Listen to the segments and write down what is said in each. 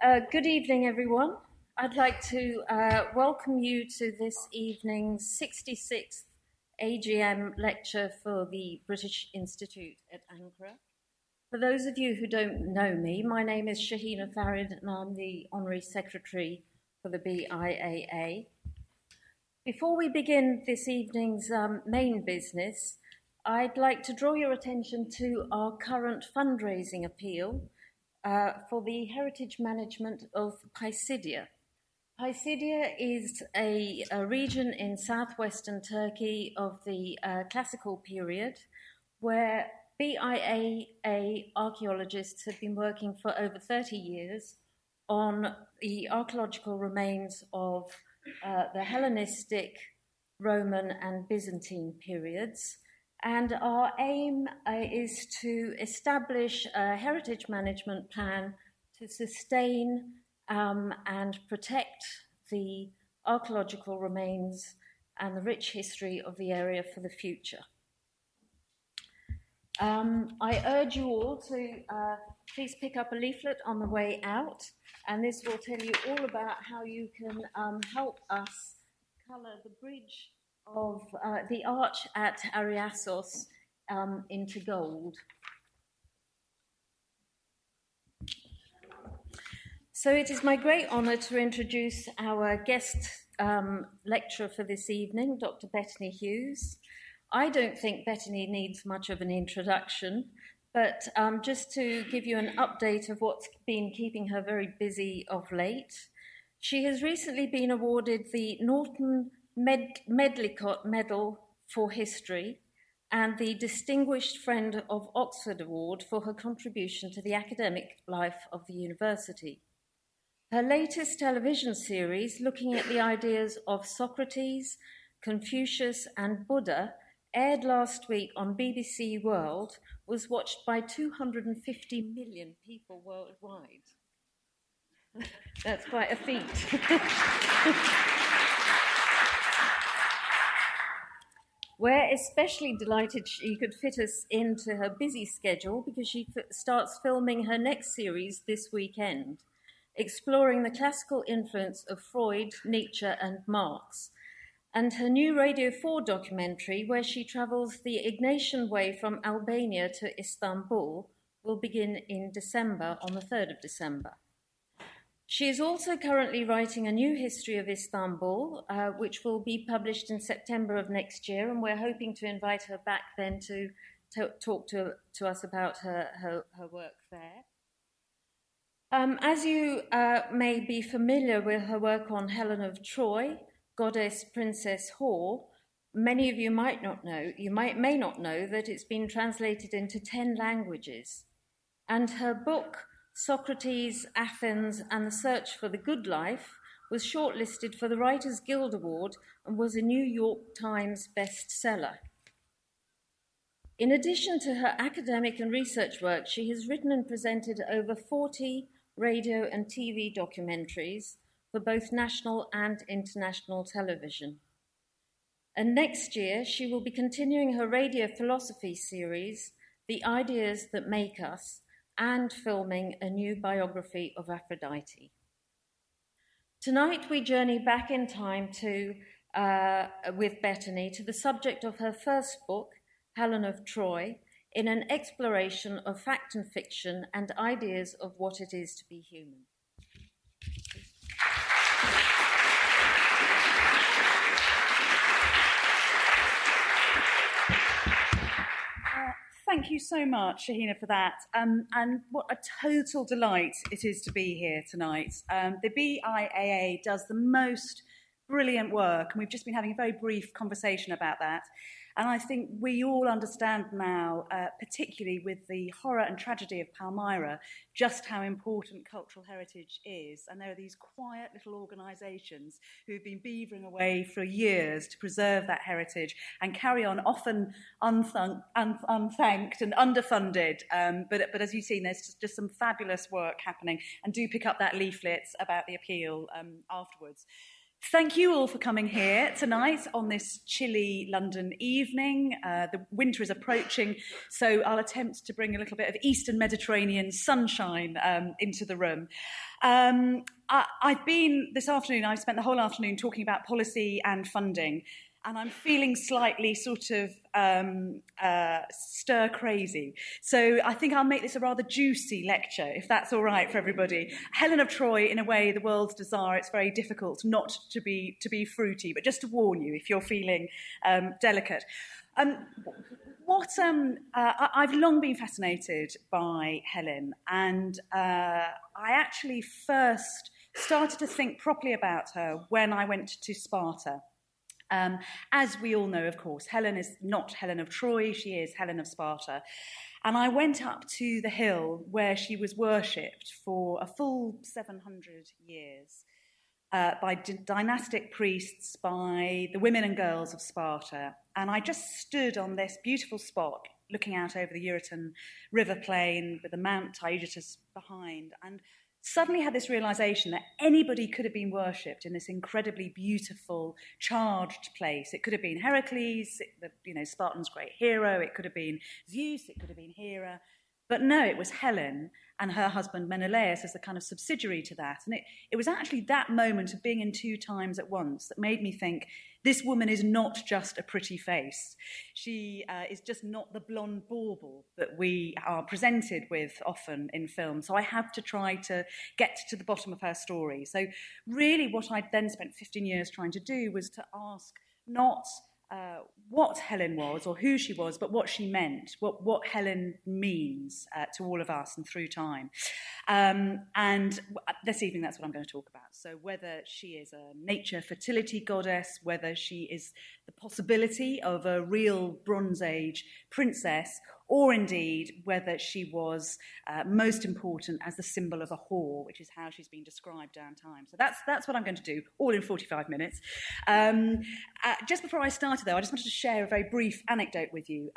Good evening, everyone. I'd like to welcome you to this evening's 66th AGM lecture for the British Institute at Ankara. For those of you who don't know me, my name is Shahina Farid and I'm the Honorary Secretary for the BIAA. Before we begin this evening's main business, I'd like to draw your attention to our current fundraising appeal for the heritage management of Pisidia. Pisidia is a region in southwestern Turkey of the classical period where BIAA archaeologists have been working for over 30 years on the archaeological remains of the Hellenistic, Roman and Byzantine periods. And our aim is to establish a heritage management plan to sustain and protect the archaeological remains and the rich history of the area for the future. I urge you all to please pick up a leaflet on the way out, and this will tell you all about how you can help us colour the bridge of the arch at Ariassos into gold. So it is my great honour to introduce our guest lecturer for this evening, Dr. Bettany Hughes. I don't think Bettany needs much of an introduction, but just to give you an update of what's been keeping her very busy of late, she has recently been awarded the Norton Medlicott Medal for History and the Distinguished Friend of Oxford Award for her contribution to the academic life of the university. Her latest television series, looking at the ideas of Socrates, Confucius and Buddha, aired last week on BBC World, was watched by 250 million people worldwide. That's quite a feat. We're especially delighted she could fit us into her busy schedule because she starts filming her next series this weekend, exploring the classical influence of Freud, Nietzsche and Marx, and her new Radio 4 documentary, where she travels the Ignatian Way from Albania to Istanbul, will begin in December, on the 3rd of December. She is also currently writing a new history of Istanbul, which will be published in September of next year, and we're hoping to invite her back then to talk to us about her work there. As you may be familiar with her work on Helen of Troy, Goddess, Princess, Whore, many of you might not know, may not know that it's been translated into 10 languages. And her book, Socrates, Athens, and the Search for the Good Life, was shortlisted for the Writers' Guild Award and was a New York Times bestseller. In addition to her academic and research work, she has written and presented over 40 radio and TV documentaries for both national and international television. And next year, she will be continuing her radio philosophy series, The Ideas That Make Us, and filming a new biography of Aphrodite. Tonight, we journey back in time with Bettany to the subject of her first book, Helen of Troy, in an exploration of fact and fiction and ideas of what it is to be human. Thank you so much, Shahina, for that. And what a total delight it is to be here tonight. The BIAA does the most brilliant work, and we've just been having a very brief conversation about that. And I think we all understand now, particularly with the horror and tragedy of Palmyra, just how important cultural heritage is. And there are these quiet little organisations who've been beavering away for years to preserve that heritage and carry on, often unthanked and underfunded. But as you've seen, there's just some fabulous work happening. And do pick up that leaflet about the appeal afterwards. Thank you all for coming here tonight on this chilly London evening. The winter is approaching, so I'll attempt to bring a little bit of Eastern Mediterranean sunshine into the room. I've been, this afternoon, I've spent the whole afternoon talking about policy and funding, and I'm feeling slightly sort of stir crazy. So I think I'll make this a rather juicy lecture, if that's all right for everybody. Helen of Troy, in a way, the world's desire. It's very difficult not to be fruity, but just to warn you if you're feeling delicate. I've long been fascinated by Helen, and I actually first started to think properly about her when I went to Sparta. As we all know, of course, Helen is not Helen of Troy, she is Helen of Sparta. And I went up to the hill where she was worshipped for a full 700 years by dynastic priests, by the women and girls of Sparta. And I just stood on this beautiful spot looking out over the Euryton river plain with the Mount Taygetus behind, and suddenly had this realization that anybody could have been worshipped in this incredibly beautiful, charged place. It could have been Heracles, Spartan's great hero. It could have been Zeus. It could have been Hera. But no, it was Helen and her husband Menelaus as the kind of subsidiary to that. And it was actually that moment of being in two times at once that made me think, this woman is not just a pretty face. She is just not the blonde bauble that we are presented with often in film. So I have to try to get to the bottom of her story. So really what I then spent 15 years trying to do was to ask not what Helen was or who she was, but what she meant, what Helen means to all of us and through time. And this evening, that's what I'm going to talk about. So whether she is a nature fertility goddess, whether she is the possibility of a real Bronze Age princess, or indeed whether she was most important as the symbol of a whore, which is how she's been described down time. So that's what I'm going to do, all in 45 minutes. Just before I started, though, I just wanted to share a very brief anecdote with you.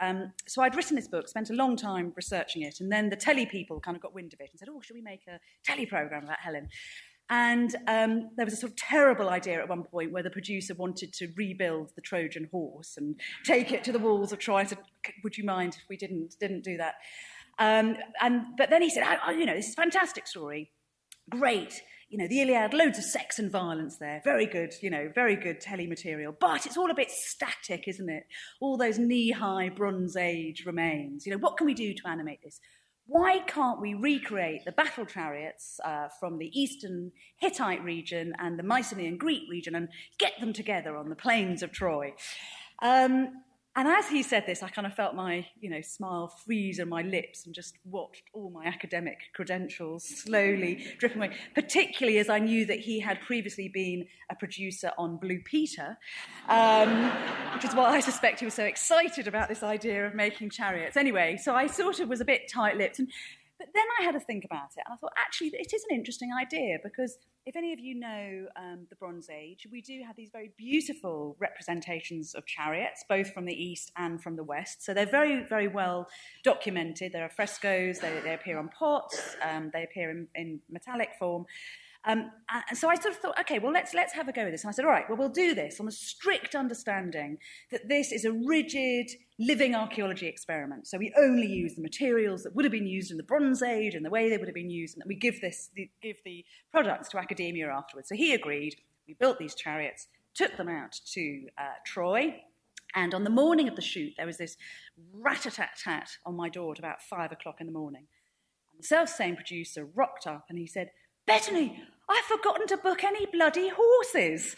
So I'd written this book, spent a long time researching it, and then the telly people kind of got wind of it and said, oh, should we make a telly programme about Helen? And there was a sort of terrible idea at one point where the producer wanted to rebuild the Trojan horse and take it to the walls of Troy. I said, would you mind if we didn't do that? But then he said, this is a fantastic story. Great. The Iliad, loads of sex and violence there. Very good telly material. But it's all a bit static, isn't it? All those knee-high Bronze Age remains. What can we do to animate this? Why can't we recreate the battle chariots from the eastern Hittite region and the Mycenaean Greek region and get them together on the plains of Troy? And as he said this, I kind of felt my, smile freeze on my lips and just watched all my academic credentials slowly dripping away, particularly as I knew that he had previously been a producer on Blue Peter, which is why I suspect he was so excited about this idea of making chariots. Anyway, so I sort of was a bit tight-lipped. But then I had to think about it, and I thought, actually, it is an interesting idea, because if any of you know the Bronze Age, we do have these very beautiful representations of chariots, both from the East and from the West. So they're very, very well documented. There are frescoes, they appear on pots, they appear in metallic form. And so I sort of thought, okay, well, let's have a go with this. And I said, all right, well, we'll do this on the strict understanding that this is a rigid, living archaeology experiment. So we only use the materials that would have been used in the Bronze Age and the way they would have been used, and that we give the products to academia afterwards. So he agreed. We built these chariots, took them out to Troy, and on the morning of the shoot, there was this rat-a-tat-tat on my door at about 5 o'clock in the morning. And the self-same producer rocked up and he said, Bettany, I've forgotten to book any bloody horses.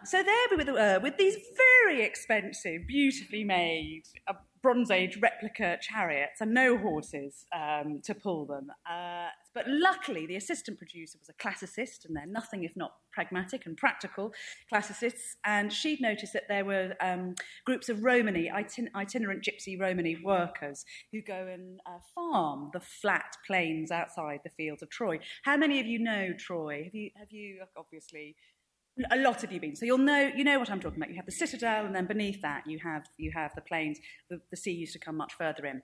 So there we were with these very expensive, beautifully made Bronze Age replica chariots and no horses to pull them. But luckily, the assistant producer was a classicist, and they're nothing if not pragmatic and practical classicists. And she'd noticed that there were groups of Romany, itinerant gypsy Romany workers who go and farm the flat plains outside the fields of Troy. How many of you know Troy? Have you obviously... A lot of you been. So you know what I'm talking about. You have the citadel, and then beneath that you have the plains. The sea used to come much further in.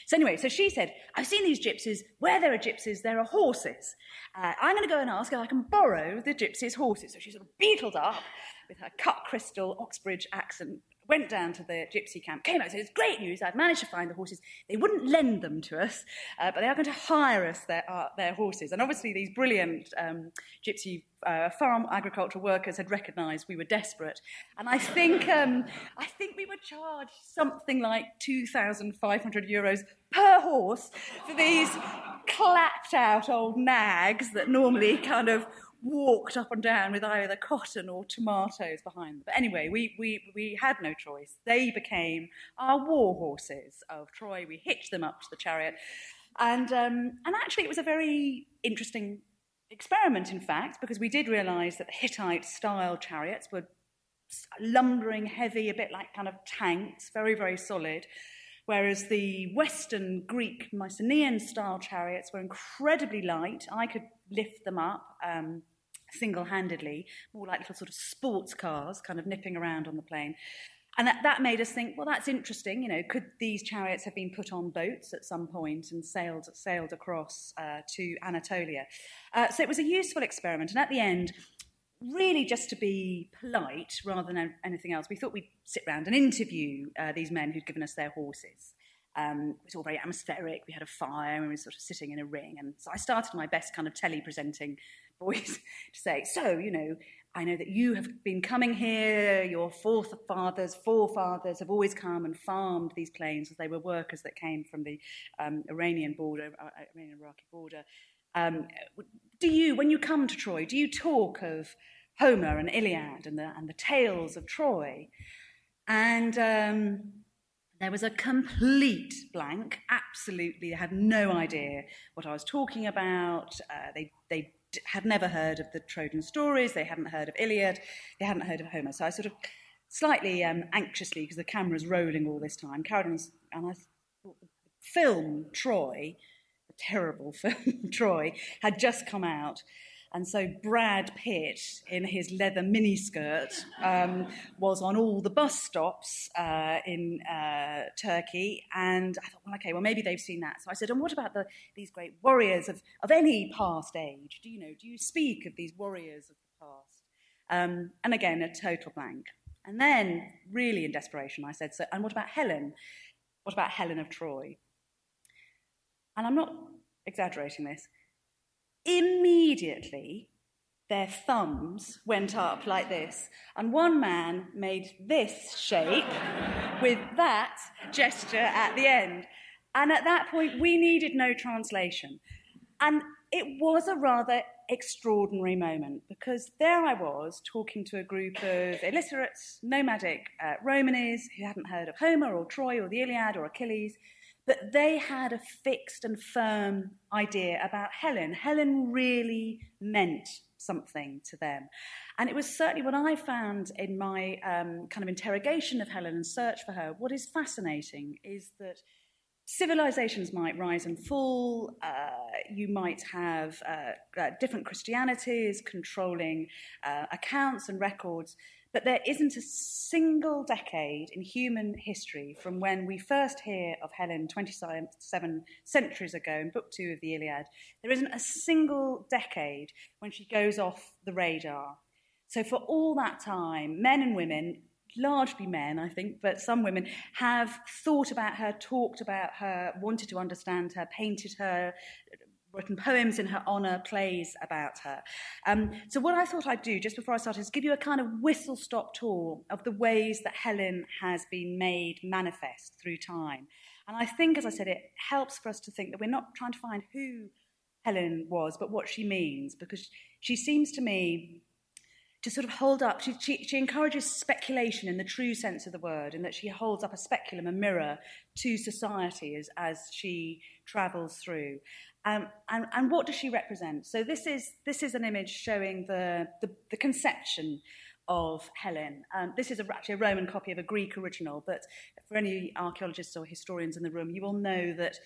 So anyway, so she said, I've seen these gypsies. Where there are gypsies, there are horses. I'm going to go and ask if I can borrow the gypsies' horses. So she sort of beetled up with her cut crystal Oxbridge accent, went down to the gypsy camp, came out and said, it's great news, I've managed to find the horses. They wouldn't lend them to us, but they are going to hire us their horses. And obviously these brilliant gypsy farm agricultural workers had recognised we were desperate. And I think we were charged something like €2,500 per horse for these clapped out old nags that normally kind of walked up and down with either cotton or tomatoes behind them. But anyway, we had no choice. They became our war horses of Troy. We hitched them up to the chariot. And actually it was a very interesting experiment, in fact, because we did realise that the Hittite-style chariots were lumbering, heavy, a bit like kind of tanks, very, very solid, whereas the Western Greek Mycenaean-style chariots were incredibly light. I could lift them up single-handedly, more like little sort of sports cars kind of nipping around on the plain. And that made us think, well, that's interesting. You know, could these chariots have been put on boats at some point and sailed across to Anatolia? So it was a useful experiment. And at the end, really just to be polite rather than anything else, we thought we'd sit round and interview these men who'd given us their horses. It was all very atmospheric. We had a fire and we were sort of sitting in a ring. And so I started my best kind of tele-presenting voice to say, so, you know, I know that you have been coming here, your forefathers have always come and farmed these plains, as they were workers that came from the Iranian-Iraqi border. Do you, when you come to Troy, do you talk of Homer and Iliad and the tales of Troy? And there was a complete blank. Absolutely, they had no idea what I was talking about. They had never heard of the Trojan stories. They hadn't heard of Iliad. They hadn't heard of Homer. So I sort of slightly anxiously, because the camera's rolling all this time, carried on, and I thought the film Troy, the terrible film Troy, had just come out. And so Brad Pitt, in his leather miniskirt, was on all the bus stops in Turkey. And I thought, well, okay, well, maybe they've seen that. So I said, and what about these great warriors of any past age? Do you speak of these warriors of the past? And again, a total blank. And then, really in desperation, I said, so, and what about Helen? What about Helen of Troy? And I'm not exaggerating this. Immediately, their thumbs went up like this, and one man made this shape with that gesture at the end. And at that point, we needed no translation. And it was a rather extraordinary moment, because there I was talking to a group of illiterates, nomadic Romanes who hadn't heard of Homer or Troy or the Iliad or Achilles, but they had a fixed and firm idea about Helen. Helen really meant something to them. And it was certainly what I found in my kind of interrogation of Helen and search for her. What is fascinating is that civilizations might rise and fall. You might have different Christianities controlling accounts and records. But there isn't a single decade in human history from when we first hear of Helen 27 centuries ago in Book 2 of the Iliad, there isn't a single decade when she goes off the radar. So for all that time, men and women, largely men, I think, but some women, have thought about her, talked about her, wanted to understand her, painted her, written poems in her honour, plays about her. So what I thought I'd do just before I started is give you a kind of whistle-stop tour of the ways that Helen has been made manifest through time. And I think, as I said, it helps for us to think that we're not trying to find who Helen was, but what she means, because she seems to me to sort of hold up, she encourages speculation in the true sense of the word, in that she holds up a speculum, a mirror, to society as she travels through. And what does she represent? So this is an image showing the conception of Helen. This is actually a Roman copy of a Greek original, but for any archaeologists or historians in the room, you will know that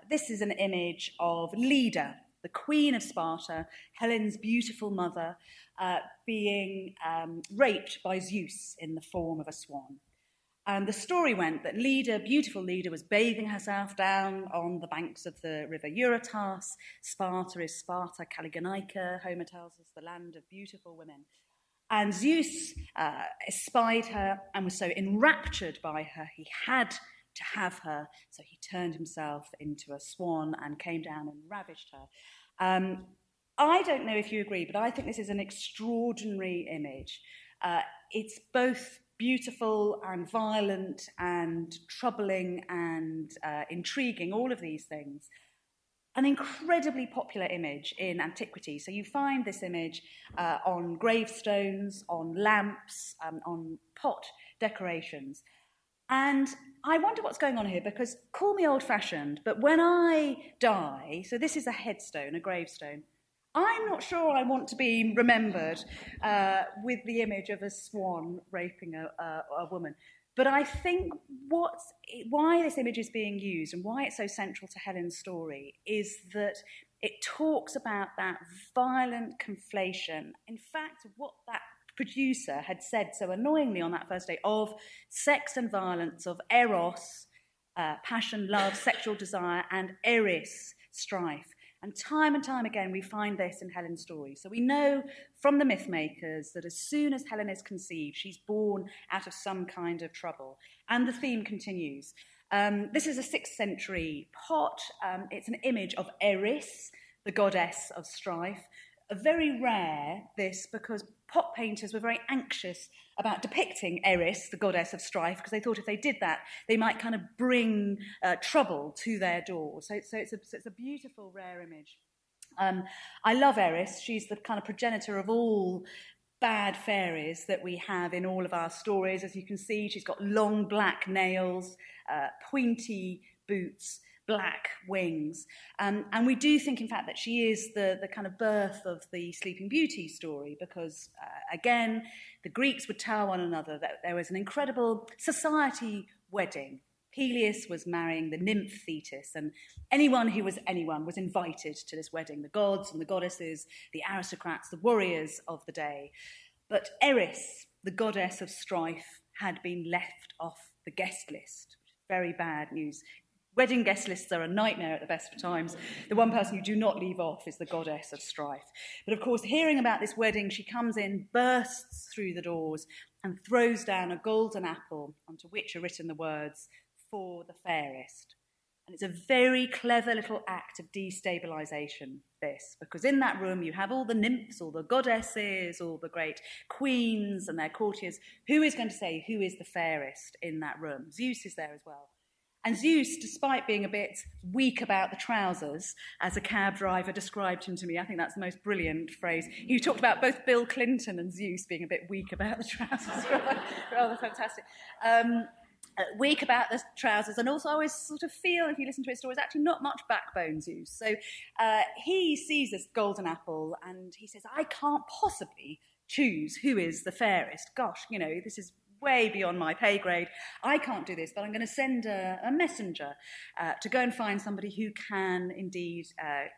this is an image of Leda, the queen of Sparta, Helen's beautiful mother, being raped by Zeus in the form of a swan. And the story went that beautiful Leda, was bathing herself down on the banks of the river Eurotas. Sparta is Sparta Caligonica, Homer tells us, the land of beautiful women. And Zeus espied her and was so enraptured by her, he had to have her. So he turned himself into a swan and came down and ravished her. I don't know if you agree, but I think this is an extraordinary image. It's both beautiful and violent and troubling and intriguing, all of these things. An incredibly popular image in antiquity. So you find this image on gravestones, on lamps, on pot decorations. And I wonder what's going on here, because call me old-fashioned, but when I die, so this is a headstone, a gravestone, I'm not sure I want to be remembered with the image of a swan raping a woman. But I think why this image is being used and why it's so central to Helen's story is that it talks about that violent conflation. In fact, what that producer had said so annoyingly on that first day of sex and violence, of eros, passion, love, sexual desire, and eris, strife. And time again, we find this in Helen's story. So we know from the myth makers that as soon as Helen is conceived, she's born out of some kind of trouble. And the theme continues. This is a 6th century pot. It's an image of Eris, the goddess of strife. Very rare, this, because pot painters were very anxious about depicting Eris, the goddess of strife, because they thought if they did that, they might kind of bring trouble to their doors. So it's a beautiful, rare image. I love Eris. She's the kind of progenitor of all bad fairies that we have in all of our stories. As you can see, she's got long black nails, pointy boots, black wings. And we do think, in fact, that she is the kind of birth of the Sleeping Beauty story because, again, the Greeks would tell one another that there was an incredible society wedding. Peleus was marrying the nymph Thetis, and anyone who was anyone was invited to this wedding, the gods and the goddesses, the aristocrats, the warriors of the day. But Eris, the goddess of strife, had been left off the guest list. Very bad news. Wedding guest lists are a nightmare at the best of times. The one person you do not leave off is the goddess of strife. But of course, hearing about this wedding, she comes in, bursts through the doors, and throws down a golden apple onto which are written the words, "For the fairest." And it's a very clever little act of destabilisation, this, because in that room you have all the nymphs, all the goddesses, all the great queens and their courtiers. Who is going to say who is the fairest in that room? Zeus is there as well. And Zeus, despite being a bit weak about the trousers, as a cab driver described him to me, I think that's the most brilliant phrase. He talked about both Bill Clinton and Zeus being a bit weak about the trousers. Rather fantastic. Weak about the trousers, and also I always sort of feel, if you listen to his stories, actually not much backbone, Zeus. So he sees this golden apple and he says, I can't possibly choose who is the fairest. Gosh, you know, this is way beyond my pay grade. I can't do this, but I'm going to send a messenger to go and find somebody who can indeed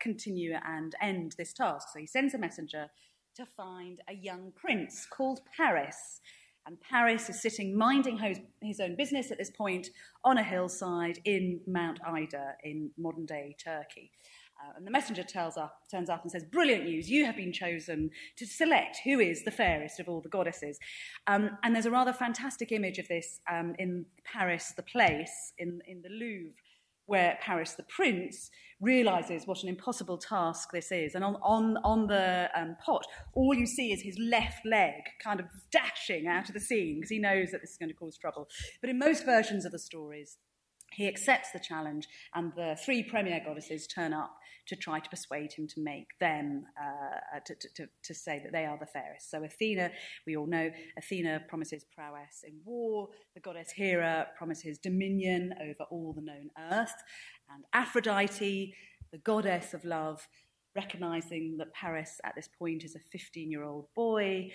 continue and end this task. So he sends a messenger to find a young prince called Paris. And Paris is sitting minding his own business at this point on a hillside in Mount Ida in modern-day Turkey. And the messenger turns up and says, brilliant news, you have been chosen to select who is the fairest of all the goddesses. And there's a rather fantastic image of this in Paris, the place, in the Louvre, where Paris, the prince, realises what an impossible task this is. And on the pot, all you see is his left leg kind of dashing out of the scene because he knows that this is going to cause trouble. But in most versions of the stories, he accepts the challenge, and the 3 premier goddesses turn up to try to persuade him to make them, to say that they are the fairest. So Athena, we all know, Athena promises prowess in war. The goddess Hera promises dominion over all the known earth. And Aphrodite, the goddess of love, recognising that Paris at this point is a 15-year-old boy,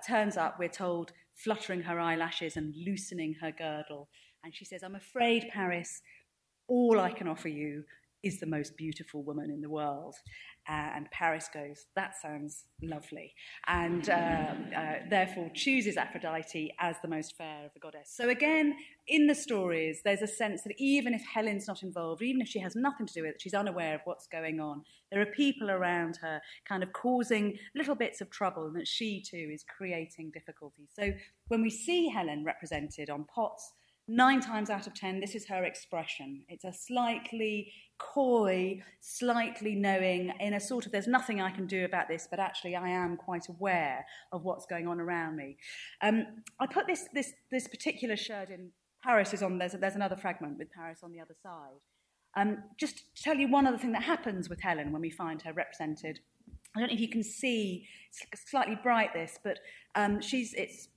turns up, we're told, fluttering her eyelashes and loosening her girdle. And she says, I'm afraid, Paris, all I can offer you is the most beautiful woman in the world. And Paris goes, that sounds lovely, and therefore chooses Aphrodite as the most fair of the goddess. So again, in the stories, there's a sense that even if Helen's not involved, even if she has nothing to do with it, she's unaware of what's going on, there are people around her kind of causing little bits of trouble, and that she too is creating difficulty. So when we see Helen represented on pots, 9 times out of 10, this is her expression. It's a slightly coy, slightly knowing, in a sort of, there's nothing I can do about this, but actually I am quite aware of what's going on around me. I put this particular shirt in. Paris is on, there's another fragment with Paris on the other side. Just to tell you one other thing that happens with Helen when we find her represented. I don't know if you can see, it's slightly bright this, but it's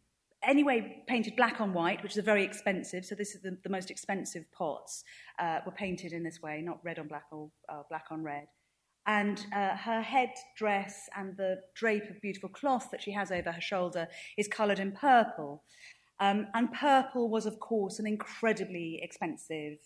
anyway painted black on white, which is very expensive. So this is the most expensive pots were painted in this way, not red on black or black on red. And her head dress and the drape of beautiful cloth that she has over her shoulder is coloured in purple. And purple was, of course, an incredibly expensive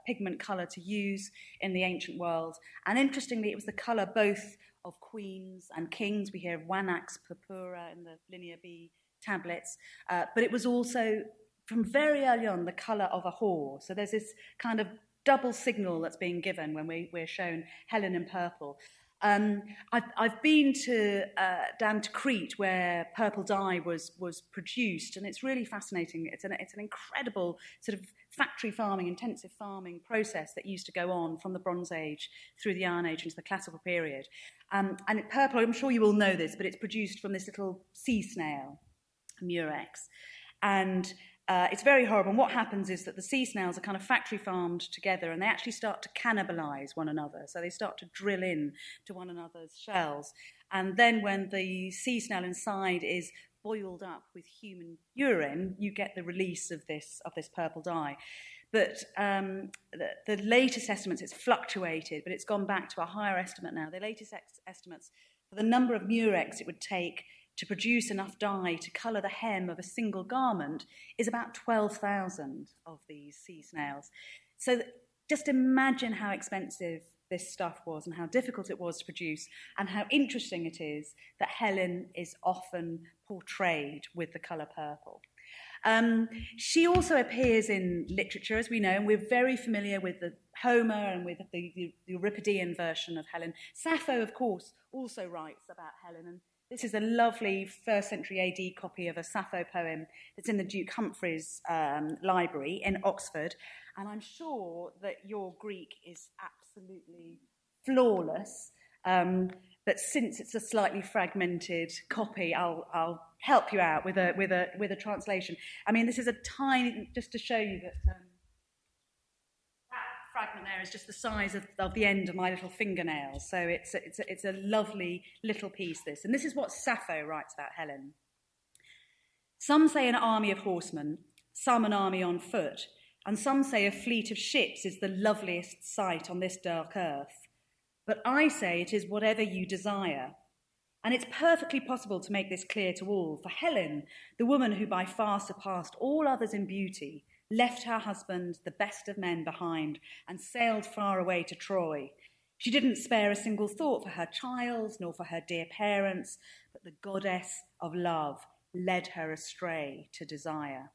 pigment colour to use in the ancient world. And interestingly, it was the colour both of queens and kings. We hear of Wanax purpura in the Linear B tablets, but it was also, from very early on, the colour of a whore. So there's this kind of double signal that's being given when we're shown Helen in purple. I've been down to Crete, where purple dye was produced, and it's really fascinating. It's an incredible sort of factory farming, intensive farming process that used to go on from the Bronze Age through the Iron Age into the Classical period. And purple, I'm sure you all know this, but it's produced from this little sea snail, Murex, and it's very horrible. And what happens is that the sea snails are kind of factory farmed together, and they actually start to cannibalize one another. So they start to drill in to one another's shells. And then when the sea snail inside is boiled up with human urine, you get the release of this purple dye. But the latest estimates, it's fluctuated, but it's gone back to a higher estimate now. The latest estimates for the number of murex it would take to produce enough dye to colour the hem of a single garment is about 12,000 of these sea snails. So just imagine how expensive this stuff was and how difficult it was to produce, and how interesting it is that Helen is often portrayed with the colour purple. She also appears in literature, as we know, and we're very familiar with the Homer and with the Euripidean version of Helen. Sappho, of course, also writes about Helen, and this is a lovely 1st century AD copy of a Sappho poem that's in the Duke Humphreys library in Oxford. And I'm sure that your Greek is absolutely flawless. But since it's a slightly fragmented copy, I'll help you out with a translation. I mean, this is a tiny, just to show you that that fragment there is just the size of the end of my little fingernail. So it's a lovely little piece, this. And this is what Sappho writes about Helen. Some say an army of horsemen, some an army on foot, and some say a fleet of ships is the loveliest sight on this dark earth. But I say it is whatever you desire. And it's perfectly possible to make this clear to all, for Helen, the woman who by far surpassed all others in beauty, left her husband, the best of men, behind, and sailed far away to Troy. She didn't spare a single thought for her child, nor for her dear parents, but the goddess of love led her astray to desire.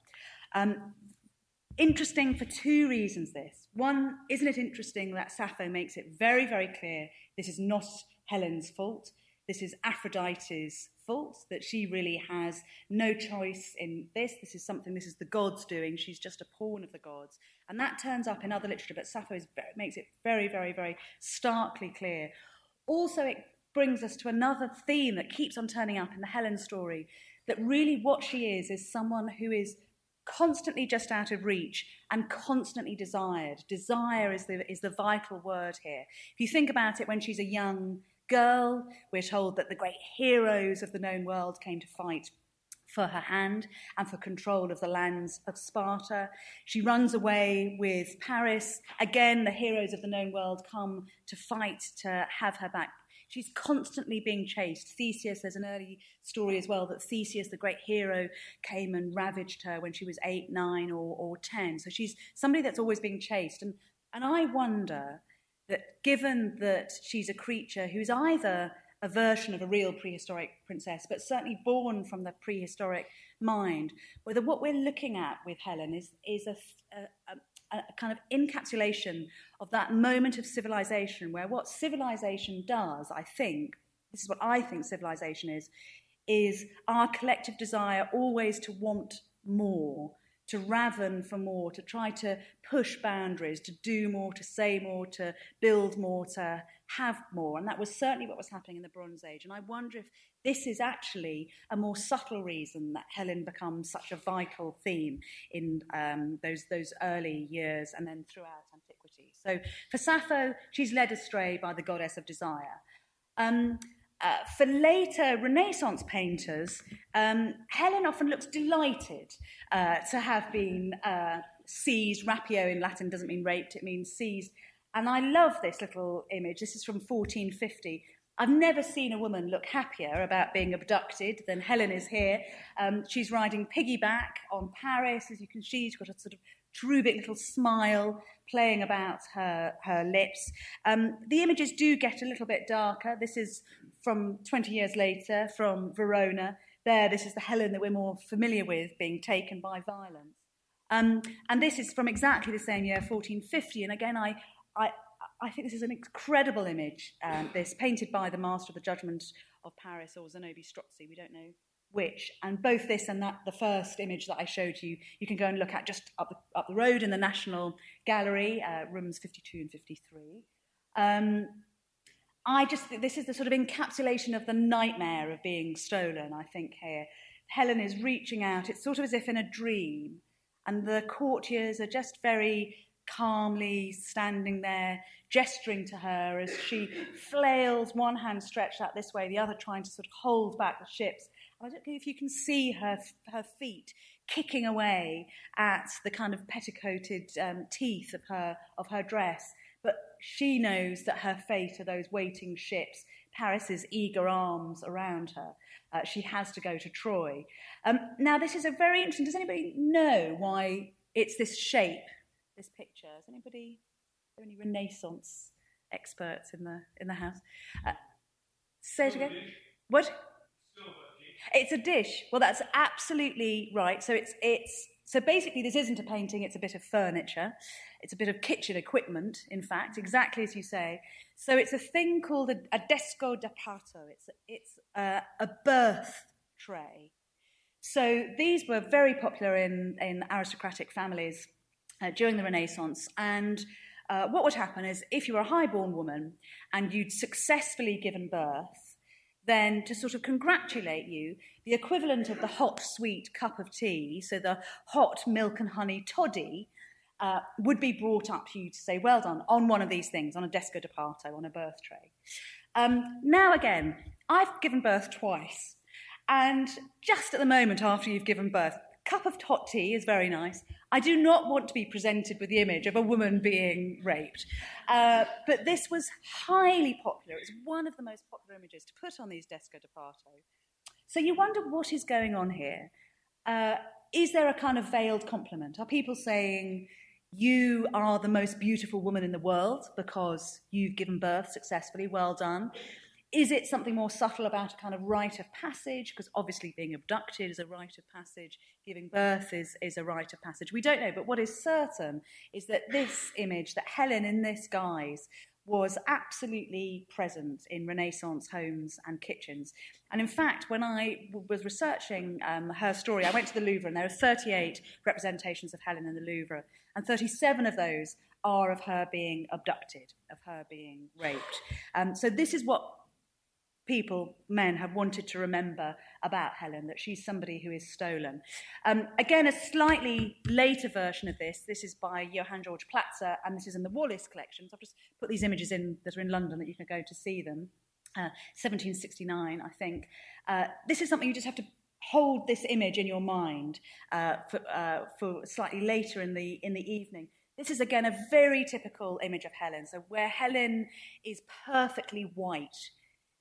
Interesting for 2 reasons, this. One, isn't it interesting that Sappho makes it very, very clear this is not Helen's fault. This is Aphrodite's fault, that she really has no choice in this. This is the gods doing. She's just a pawn of the gods. And that turns up in other literature, but Sappho makes it very, very, very starkly clear. Also, it brings us to another theme that keeps on turning up in the Helen story, that really what she is someone who is constantly just out of reach and constantly desired. Desire is the vital word here. If you think about it, when she's a young girl, we're told that the great heroes of the known world came to fight for her hand and for control of the lands of Sparta. She runs away with Paris. Again, the heroes of the known world come to fight to have her back. She's constantly being chased. Theseus, there's an early story as well, that Theseus, the great hero, came and ravaged her when she was 8, 9 or 10. So she's somebody that's always being chased. And I wonder that given that she's a creature who's either a version of a real prehistoric princess, but certainly born from the prehistoric mind, whether what we're looking at with Helen is a kind of encapsulation of that moment of civilization, where what civilization does, I think, this is what I think civilization is our collective desire always to want more, to raven for more, to try to push boundaries, to do more, to say more, to build more, to have more. And that was certainly what was happening in the Bronze Age. And I wonder if this is actually a more subtle reason that Helen becomes such a vital theme in those early years and then throughout antiquity. So for Sappho, she's led astray by the goddess of desire. For later Renaissance painters, Helen often looks delighted to have been seized. Rapio in Latin doesn't mean raped, it means seized. And I love this little image. This is from 1450. I've never seen a woman look happier about being abducted than Helen is here. She's riding piggyback on Paris. As you can see, she's got a sort of cherubic little smile playing about her lips. The images do get a little bit darker. This is from 20 years later, from Verona. This is the Helen that we're more familiar with being taken by violence. And this is from exactly the same year, 1450. And again, I think this is an incredible image, this painted by the master of the Judgment of Paris, or Zenobi Strozzi, we don't know which. And both this and that, the first image that I showed you, you can go and look at just up the road in the National Gallery, rooms 52 and 53. I just think this is the sort of encapsulation of the nightmare of being stolen, I think, here. Helen is reaching out. It's sort of as if in a dream. And the courtiers are just very calmly standing there, gesturing to her as she flails, one hand stretched out this way, the other trying to sort of hold back the ships. And I don't know if you can see her feet kicking away at the kind of petticoated teeth of her dress. But she knows that her fate are those waiting ships, Paris's eager arms around her. She has to go to Troy. Now, this is a very interesting... Does anybody know why it's this shape, this picture? Is anybody... Are there any Renaissance experts in the house? Say it again. What? It's a dish. Well, that's absolutely right. So so basically this isn't a painting, it's a bit of furniture. It's a bit of kitchen equipment, in fact, exactly as you say. So it's a thing called a desco da parto. It's a birth tray. So these were very popular in aristocratic families during the Renaissance. And what would happen is if you were a highborn woman and you'd successfully given birth, then to sort of congratulate you, the equivalent of the hot, sweet cup of tea, so the hot milk and honey toddy, would be brought up to you to say, well done, on one of these things, on a desco da parto, on a birth tray. Now again, I've given birth twice, and just at the moment after you've given birth, cup of hot tea is very nice. I do not want to be presented with the image of a woman being raped. But this was highly popular. It's one of the most popular images to put on these desco da parto. So you wonder what is going on here. Is there a kind of veiled compliment? Are people saying, you are the most beautiful woman in the world because you've given birth successfully, well done? Is it something more subtle about a kind of rite of passage? Because obviously being abducted is a rite of passage, giving birth is a rite of passage. We don't know, but what is certain is that this image, that Helen in this guise, was absolutely present in Renaissance homes and kitchens. And in fact, when I was researching her story, I went to the Louvre, and there are 38 representations of Helen in the Louvre, and 37 of those are of her being abducted, of her being raped. So this is what men have wanted to remember about Helen, that she's somebody who is stolen. Again, a slightly later version of this. This is by Johann George Platzer, and this is in the Wallace collection. So I've just put these images in that are in London that you can go to see them. 1769, I think. This is something you just have to hold this image in your mind for slightly later in the evening. This is, again, a very typical image of Helen. So where Helen is perfectly white,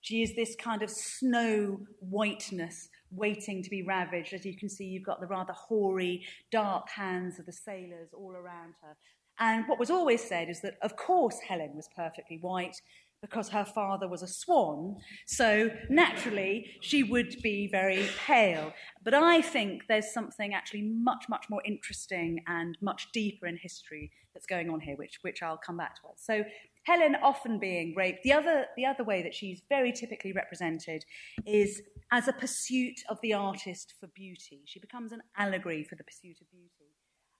she is this kind of snow whiteness waiting to be ravaged. As you can see, you've got the rather hoary, dark hands of the sailors all around her. And what was always said is that, of course, Helen was perfectly white because her father was a swan, so naturally she would be very pale. But I think there's something actually much, much more interesting and much deeper in history that's going on here, which I'll come back to. So Helen often being raped. The other way that she's very typically represented is as a pursuit of the artist for beauty. She becomes an allegory for the pursuit of beauty.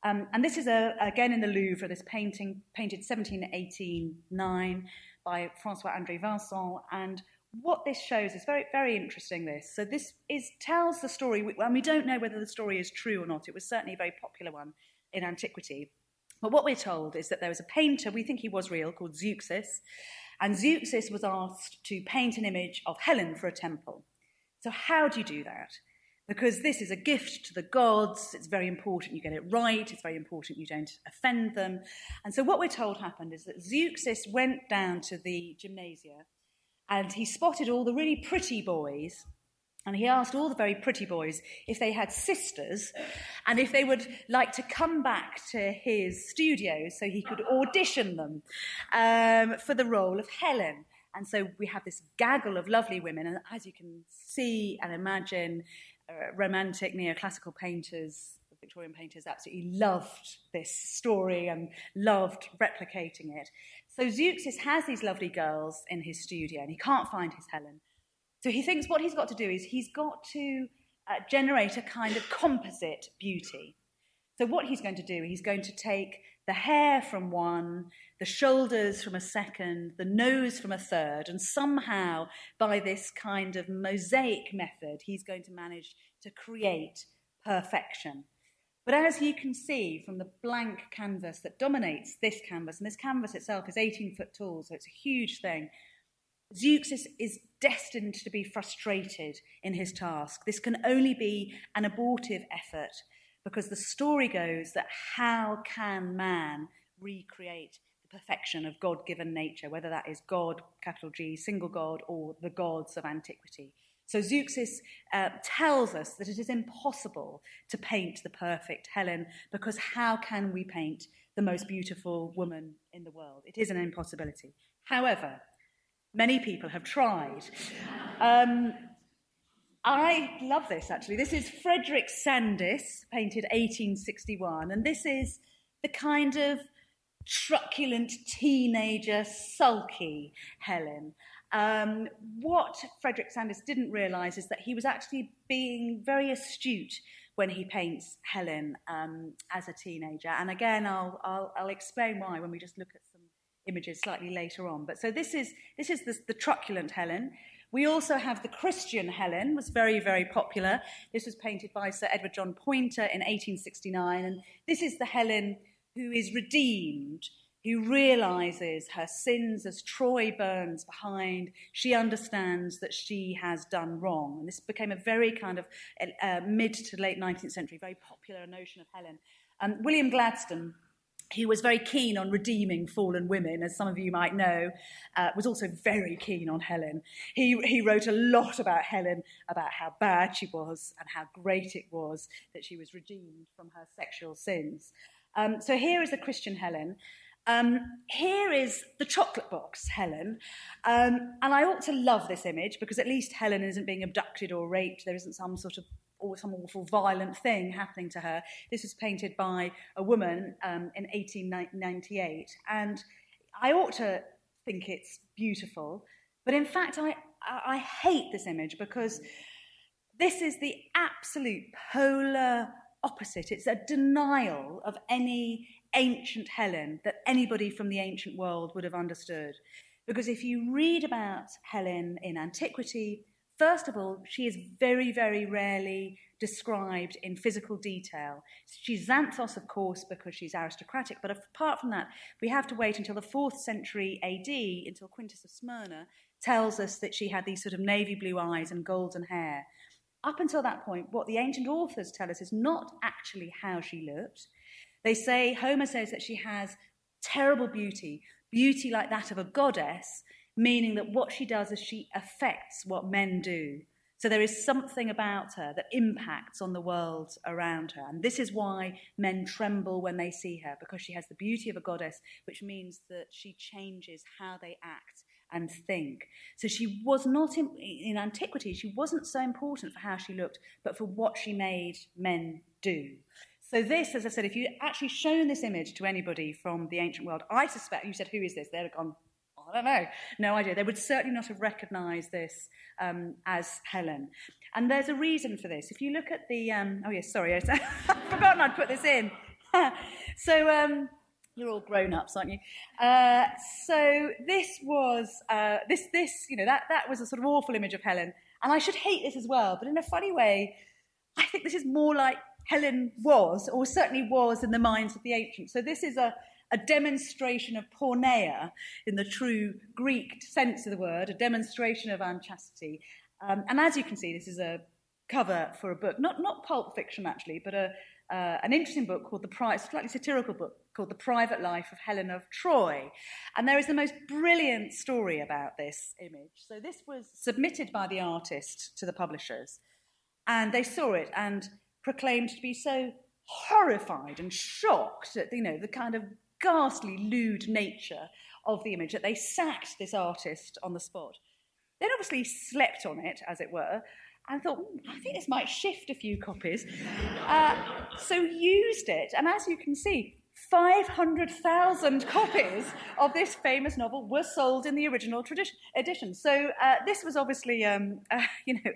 And this is, again, in the Louvre, this painting painted 1789 by François-André Vincent. And what this shows is very, very interesting, this. So this tells the story, and we don't know whether the story is true or not. It was certainly a very popular one in antiquity. But what we're told is that there was a painter, we think he was real, called Seductress. And Seductress was asked to paint an image of Helen for a temple. So how do you do that? Because this is a gift to the gods, it's very important you get it right, it's very important you don't offend them. And so what we're told happened is that Zeuxis went down to the gymnasia and he spotted all the really pretty boys, and he asked all the very pretty boys if they had sisters and if they would like to come back to his studio so he could audition them for the role of Helen. And so we have this gaggle of lovely women, and as you can see and imagine, romantic neoclassical painters, Victorian painters, absolutely loved this story and loved replicating it. So Zeuxis has these lovely girls in his studio and he can't find his Helen. So he thinks what he's got to do is he's got to generate a kind of composite beauty. So what he's going to do, he's going to take the hair from one, the shoulders from a second, the nose from a third, and somehow by this kind of mosaic method, he's going to manage to create perfection. But as you can see from the blank canvas that dominates this canvas, and this canvas itself is 18 foot tall, so it's a huge thing, Zeuxis is destined to be frustrated in his task. This can only be an abortive effort, because the story goes that how can man recreate the perfection of God-given nature, whether that is God, capital G, single God, or the gods of antiquity. So Zeuxis tells us that it is impossible to paint the perfect Helen, because how can we paint the most beautiful woman in the world? It is an impossibility. However, many people have tried. I love this, actually. This is Frederick Sandys, painted 1861, and this is the kind of truculent teenager, sulky Helen. What Frederick Sandys didn't realise is that he was actually being very astute when he paints Helen as a teenager. And again, I'll explain why when we just look at some images slightly later on. But so this is the truculent Helen. We also have the Christian Helen, was very, very popular. This was painted by Sir Edward John Poynter in 1869. And this is the Helen who is redeemed, who realises her sins as Troy burns behind. She understands that she has done wrong. And this became a very kind of mid to late 19th century, very popular notion of Helen. William Gladstone, he was very keen on redeeming fallen women, as some of you might know, was also very keen on Helen. He wrote a lot about Helen, about how bad she was and how great it was that she was redeemed from her sexual sins. So here is the Christian Helen. Here is the chocolate box Helen. And I ought to love this image, because at least Helen isn't being abducted or raped. There isn't some sort of some awful violent thing happening to her. This was painted by a woman in 1898, and I ought to think it's beautiful, but in fact I hate this image, because this is the absolute polar opposite. It's a denial of any ancient Helen that anybody from the ancient world would have understood. Because if you read about Helen in antiquity, first of all, she is very, very rarely described in physical detail. She's Xanthos, of course, because she's aristocratic, but apart from that, we have to wait until the 4th century AD, until Quintus of Smyrna tells us that she had these sort of navy blue eyes and golden hair. Up until that point, what the ancient authors tell us is not actually how she looked. They say, Homer says that she has terrible beauty, beauty like that of a goddess, meaning that what she does is she affects what men do. So there is something about her that impacts on the world around her. And this is why men tremble when they see her, because she has the beauty of a goddess, which means that she changes how they act and think. So she was not, in antiquity, she wasn't so important for how she looked, but for what she made men do. So this, as I said, if you actually shown this image to anybody from the ancient world, I suspect, you said, who is this? They'd have gone, I don't know, no idea. They would certainly not have recognised this as Helen. And there's a reason for this. If you look at the, oh yes, sorry, I've forgotten I'd put this in. So you're all grown-ups, aren't you? So this was, that was a sort of awful image of Helen. And I should hate this as well, but in a funny way, I think this is more like Helen was, or certainly was in the minds of the ancients. So this is a demonstration of porneia in the true Greek sense of the word, a demonstration of unchastity. And as you can see, this is a cover for a book, not pulp fiction actually, but an interesting book called slightly satirical book called The Private Life of Helen of Troy. And there is the most brilliant story about this image. So this was submitted by the artist to the publishers, and they saw it and proclaimed to be so horrified and shocked at, the kind of ghastly, lewd nature of the image that they sacked this artist on the spot. Then obviously slept on it, as it were, and thought, I think this might shift a few copies. So used it, and as you can see, 500,000 copies of this famous novel were sold in the original edition. So this was obviously, a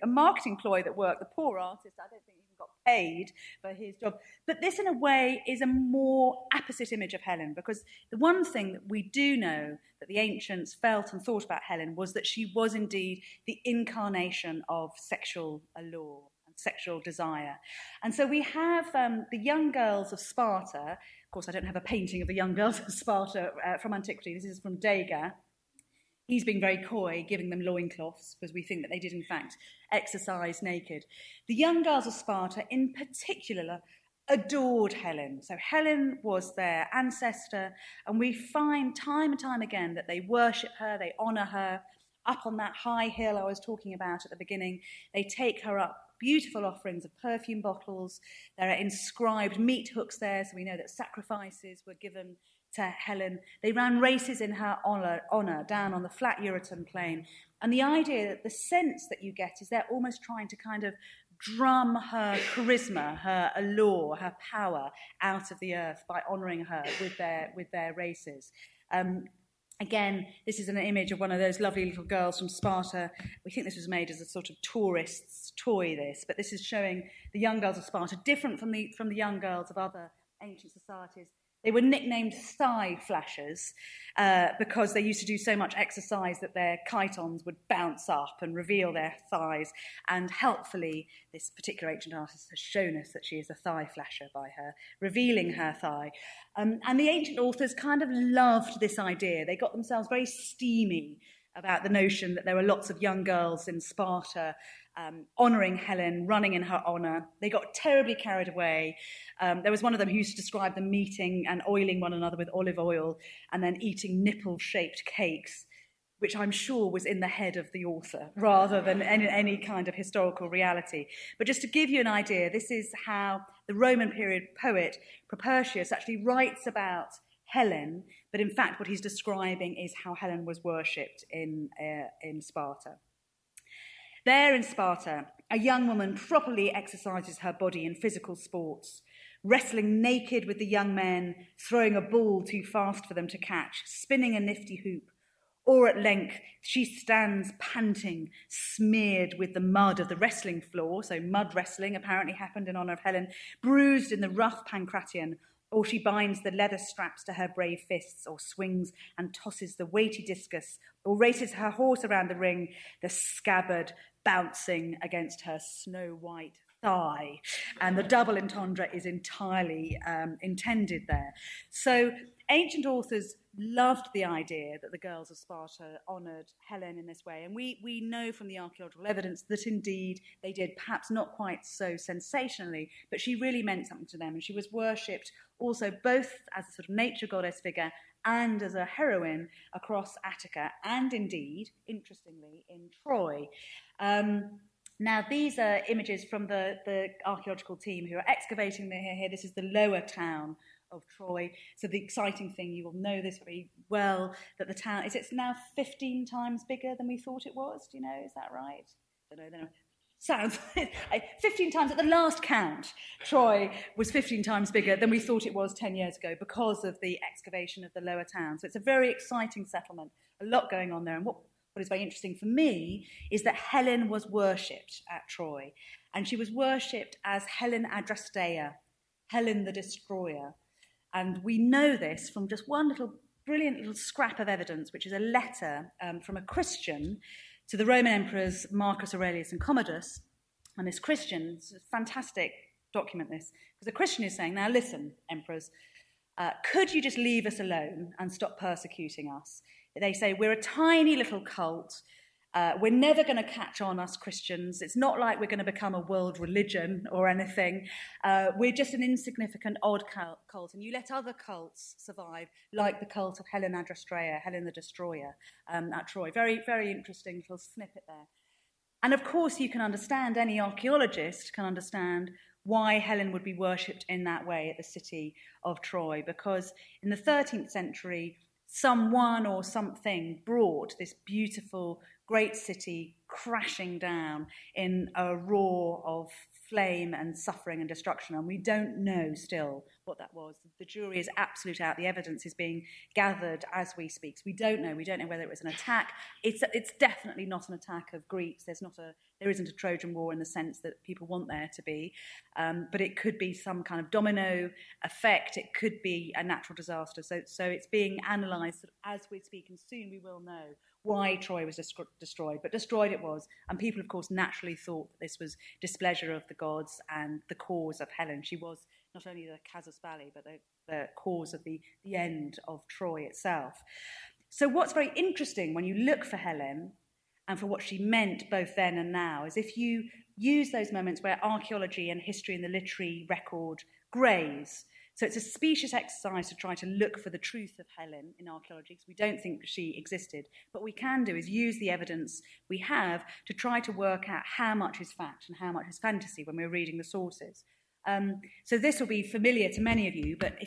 marketing ploy that worked. The poor artist, I don't think even got paid for his job. But this, in a way, is a more apposite image of Helen, because the one thing that we do know that the ancients felt and thought about Helen was that she was indeed the incarnation of sexual allure and sexual desire. And so we have the young girls of Sparta. Of course, I don't have a painting of the young girls of Sparta from antiquity. This is from Degas. He's being very coy, giving them loincloths, because we think that they did, in fact, exercise naked. The young girls of Sparta, in particular, adored Helen. So Helen was their ancestor, and we find time and time again that they worship her, they honour her. Up on that high hill I was talking about at the beginning, they take her up, beautiful offerings of perfume bottles. There are inscribed meat hooks there, so we know that sacrifices were given to Helen. They ran races in her honour down on the flat Euryton plain. And the idea, that the sense that you get is they're almost trying to kind of drum her charisma, her allure, her power out of the earth by honouring her with their races. Again, this is an image of one of those lovely little girls from Sparta. We think this was made as a sort of tourist's toy, but this is showing the young girls of Sparta, different from the young girls of other ancient societies. They were nicknamed thigh flashers because they used to do so much exercise that their chitons would bounce up and reveal their thighs. And helpfully, this particular ancient artist has shown us that she is a thigh flasher by her revealing her thigh. And the ancient authors kind of loved this idea. They got themselves very steamy about the notion that there were lots of young girls in Sparta honouring Helen, running in her honour. They got terribly carried away. There was one of them who used to describe them meeting and oiling one another with olive oil and then eating nipple-shaped cakes, which I'm sure was in the head of the author rather than any kind of historical reality. But just to give you an idea, this is how the Roman period poet Propertius actually writes about Helen, but in fact what he's describing is how Helen was worshipped in Sparta. There in Sparta, a young woman properly exercises her body in physical sports, wrestling naked with the young men, throwing a ball too fast for them to catch, spinning a nifty hoop. Or at length, she stands panting, smeared with the mud of the wrestling floor, so mud wrestling apparently happened in honour of Helen, bruised in the rough Pancratian, or she binds the leather straps to her brave fists, or swings and tosses the weighty discus, or races her horse around the ring, the scabbard bouncing against her snow-white thigh. And the double entendre is entirely intended there. So ancient authors loved the idea that the girls of Sparta honoured Helen in this way. And we know from the archaeological evidence that indeed they did, perhaps not quite so sensationally, but she really meant something to them. And she was worshipped also both as a sort of nature goddess figure and as a heroine across Attica, and indeed, interestingly, in Troy. Now, these are images from the archaeological team who are excavating here. This is the lower town of Troy. So the exciting thing, you will know this very well, that the town, it's now 15 times bigger than we thought it was. Do you know? Is that right? I don't know. Sounds 15 times at the last count. Troy was 15 times bigger than we thought it was 10 years ago because of the excavation of the lower town. So it's a very exciting settlement, a lot going on there. And what is very interesting for me is that Helen was worshipped at Troy, and she was worshipped as Helen Adrastea, Helen the Destroyer. And we know this from just one brilliant little scrap of evidence, which is a letter from a Christian to the Roman emperors Marcus Aurelius and Commodus. And this Christian, it's a fantastic document this, because the Christian is saying, now listen, emperors, could you just leave us alone and stop persecuting us? They say, we're a tiny little cult. We're never going to catch on, us Christians. It's not like we're going to become a world religion or anything. We're just an insignificant, odd cult. And you let other cults survive, like the cult of Helen Adrastea, Helen the Destroyer at Troy. Very, very interesting little snippet there. And of course, you can understand, any archaeologist can understand why Helen would be worshipped in that way at the city of Troy, because in the 13th century, someone or something brought this beautiful, great city crashing down in a roar of flame and suffering and destruction. And we don't know still what that was. The jury is absolute out. The evidence is being gathered as we speak. So we don't know. We don't know whether it was an attack. It's definitely not an attack of Greeks. There isn't a Trojan War in the sense that people want there to be. But it could be some kind of domino effect. It could be a natural disaster. So it's being analysed as we speak, and soon we will know why Troy was destroyed. But destroyed it was. And people, of course, naturally thought that this was displeasure of the gods and the cause of Helen. She was not only the casus belli, but the cause of the end of Troy itself. So what's very interesting when you look for Helen and for what she meant both then and now is if you use those moments where archaeology and history and the literary record graze. So it's a specious exercise to try to look for the truth of Helen in archaeology, because we don't think she existed. But what we can do is use the evidence we have to try to work out how much is fact and how much is fantasy when we're reading the sources. So this will be familiar to many of you, but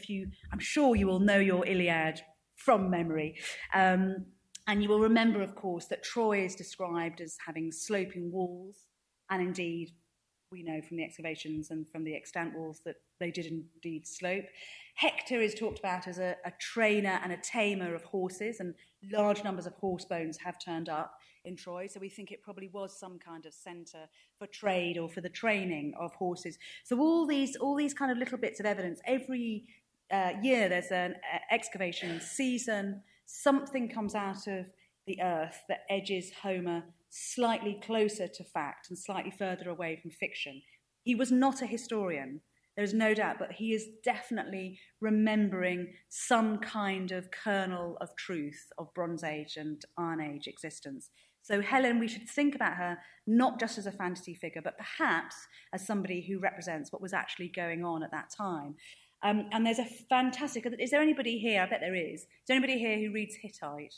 I'm sure you will know your Iliad from memory. And you will remember, of course, that Troy is described as having sloping walls, and indeed, we know from the excavations and from the extant walls that they did indeed slope. Hector is talked about as a trainer and a tamer of horses, and large numbers of horse bones have turned up in Troy, so we think it probably was some kind of centre for trade or for the training of horses. So all these kind of little bits of evidence, every year there's an excavation season, something comes out of the earth that edges Homer slightly closer to fact and slightly further away from fiction. He was not a historian, there's no doubt, but he is definitely remembering some kind of kernel of truth of Bronze Age and Iron Age existence. So Helen, we should think about her not just as a fantasy figure, but perhaps as somebody who represents what was actually going on at that time. And there's a fantastic... Is there anybody here? I bet there is. Is there anybody here who reads Hittite?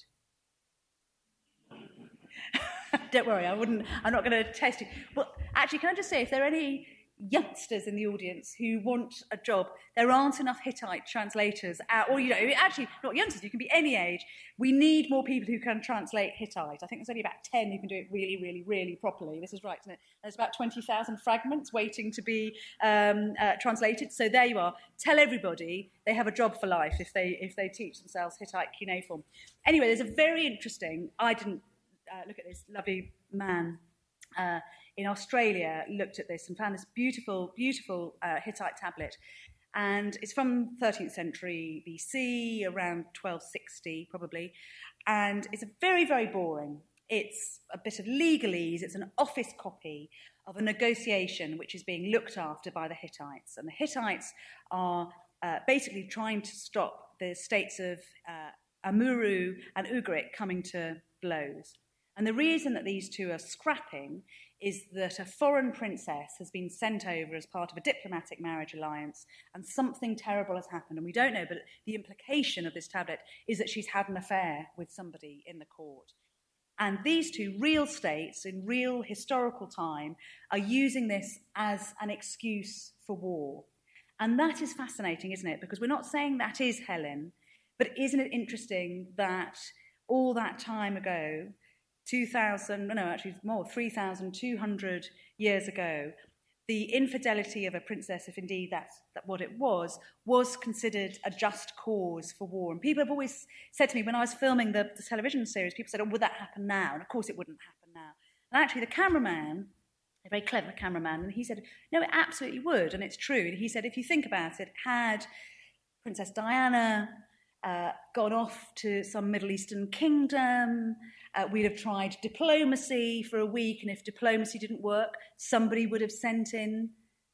Don't worry, I'm not going to test you. Well, actually, can I just say, if there are any youngsters in the audience who want a job, there aren't enough Hittite translators or actually not youngsters, you can be any age. We need more people who can translate Hittite. I think there's only about 10 who can do it really, really, really properly. This is right, isn't it? There's about 20,000 fragments waiting to be translated. So there you are. Tell everybody they have a job for life if they teach themselves Hittite cuneiform. Anyway, there's a very interesting, I didn't look at this lovely man in Australia, looked at this and found this beautiful, beautiful Hittite tablet. And it's from 13th century BC, around 1260 probably. And it's very, very boring. It's a bit of legalese. It's an office copy of a negotiation which is being looked after by the Hittites. And the Hittites are basically trying to stop the states of Amurru and Ugric coming to blows. And the reason that these two are scrapping is that a foreign princess has been sent over as part of a diplomatic marriage alliance, and something terrible has happened, and we don't know, but the implication of this tablet is that she's had an affair with somebody in the court. And these two real states in real historical time are using this as an excuse for war. And that is fascinating, isn't it? Because we're not saying that is Helen, but isn't it interesting that all that time ago, 3,200 years ago, the infidelity of a princess, if indeed that's what it was considered a just cause for war. And people have always said to me, when I was filming the television series, people said, oh, would that happen now? And of course it wouldn't happen now. And actually the cameraman, a very clever cameraman, and he said, no, it absolutely would, and it's true. And he said, if you think about it, had Princess Diana gone off to some Middle Eastern kingdom, we'd have tried diplomacy for a week, and if diplomacy didn't work, somebody would have sent in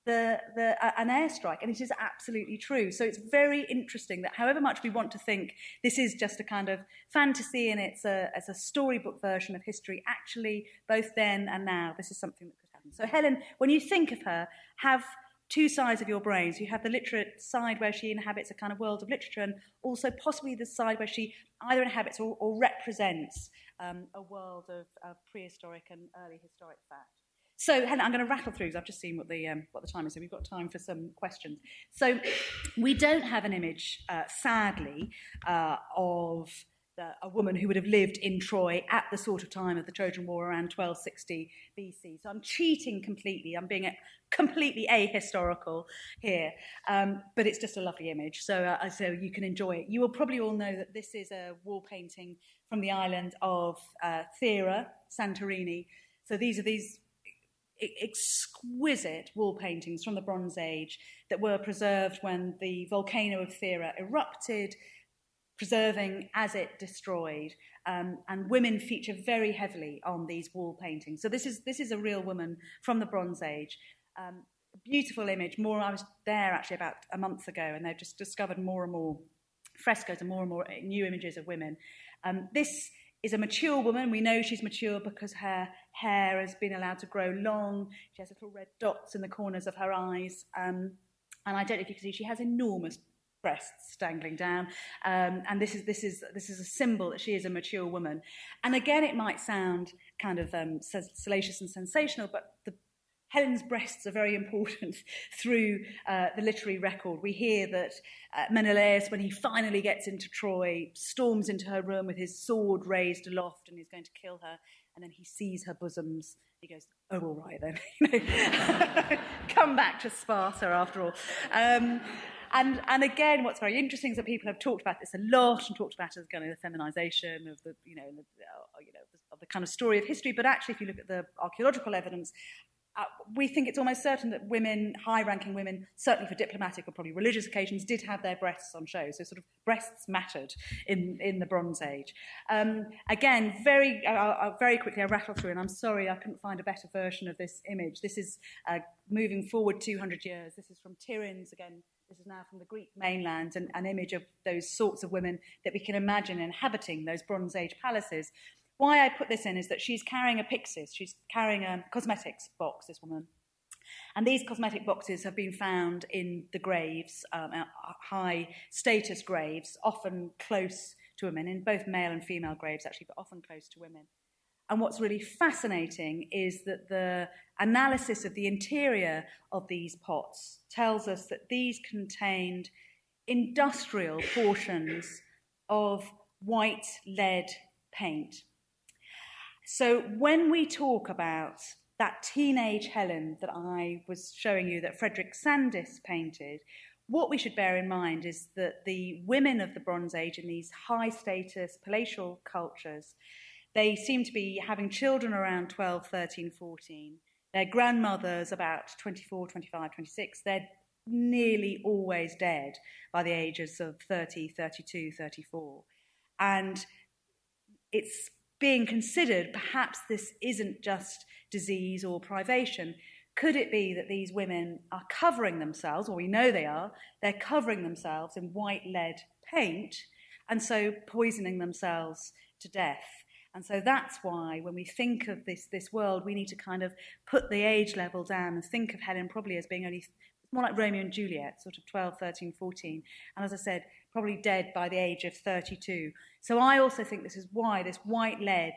an airstrike, and it is absolutely true. So it's very interesting that however much we want to think this is just a kind of fantasy and it's a storybook version of history, actually, both then and now, this is something that could happen. So Helen, when you think of her, have two sides of your brains. You have the literate side where she inhabits a kind of world of literature, and also possibly the side where she either inhabits or represents a world of prehistoric and early historic fact. So, Helen, I'm going to rattle through because I've just seen what the time is, so we've got time for some questions. So, we don't have an image, sadly, of a woman who would have lived in Troy at the sort of time of the Trojan War around 1260 BC. So I'm cheating completely. I'm being completely ahistorical here, but it's just a lovely image. So you can enjoy it. You will probably all know that this is a wall painting from the island of Thera, Santorini. So these are exquisite wall paintings from the Bronze Age that were preserved when the volcano of Thera erupted, preserving as it destroyed, and women feature very heavily on these wall paintings. So this is a real woman from the Bronze Age. Beautiful image. I was there actually about a month ago, and they've just discovered more and more frescoes and more new images of women. This is a mature woman. We know she's mature because her hair has been allowed to grow long. She has little red dots in the corners of her eyes, and I don't know if you can see, she has enormous breasts dangling down, and this is a symbol that she is a mature woman. And again, it might sound kind of salacious and sensational, but Helen's breasts are very important through the literary record. We hear that Menelaus, when he finally gets into Troy, storms into her room with his sword raised aloft and he's going to kill her, and then he sees her bosoms. He goes, oh, all right then. Come back to Sparta after all. And again, what's very interesting is that people have talked about this a lot and talked about it as kind of the feminization of of the kind of story of history. But actually, if you look at the archaeological evidence, we think it's almost certain that women, high-ranking women, certainly for diplomatic or probably religious occasions, did have their breasts on show. So sort of breasts mattered in the Bronze Age. Again, very quickly, I rattle through, and I'm sorry I couldn't find a better version of this image. This is moving forward 200 years. This is from Tiryns, again. This is now from the Greek mainland, and an image of those sorts of women that we can imagine inhabiting those Bronze Age palaces. Why I put this in is that she's carrying a pyxis. She's carrying a cosmetics box, this woman. And these cosmetic boxes have been found in the graves, high-status graves, often close to women, in both male and female graves, actually, but often close to women. And what's really fascinating is that the analysis of the interior of these pots tells us that these contained industrial portions of white lead paint. So when we talk about that teenage Helen that I was showing you that Frederick Sandys painted, what we should bear in mind is that the women of the Bronze Age in these high-status palatial cultures, they seem to be having children around 12, 13, 14. Their grandmothers about 24, 25, 26. They're nearly always dead by the ages of 30, 32, 34. And it's being considered, perhaps this isn't just disease or privation. Could it be that these women are covering themselves, or we know they are, they're covering themselves in white lead paint, and so poisoning themselves to death? And so that's why when we think of this world, we need to kind of put the age level down and think of Helen probably as being only more like Romeo and Juliet, sort of 12, 13, 14. And as I said, probably dead by the age of 32. So I also think this is why this white lead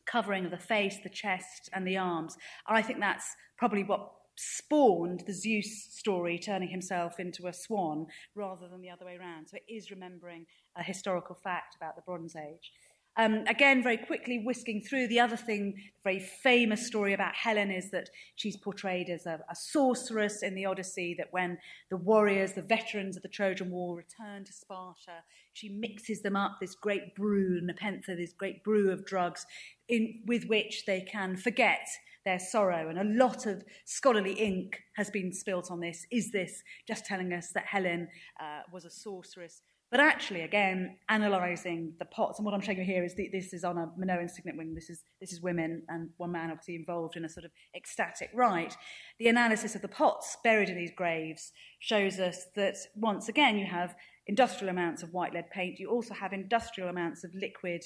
covering of the face, the chest, and the arms. I think that's probably what spawned the Zeus story, turning himself into a swan, rather than the other way around. So it is remembering a historical fact about the Bronze Age. Again, very quickly whisking through, the other thing, the very famous story about Helen is that she's portrayed as a sorceress in the Odyssey, that when the warriors, the veterans of the Trojan War, return to Sparta, she mixes them up, this great brew, Nepenthe, this great brew of drugs, with which they can forget their sorrow. And a lot of scholarly ink has been spilt on this. Is this just telling us that Helen was a sorceress? But actually, again, analysing the pots, and what I'm showing you here is this is on a Minoan signet ring. This is women and one man obviously involved in a sort of ecstatic rite. The analysis of the pots buried in these graves shows us that once again you have industrial amounts of white lead paint. You also have industrial amounts of liquid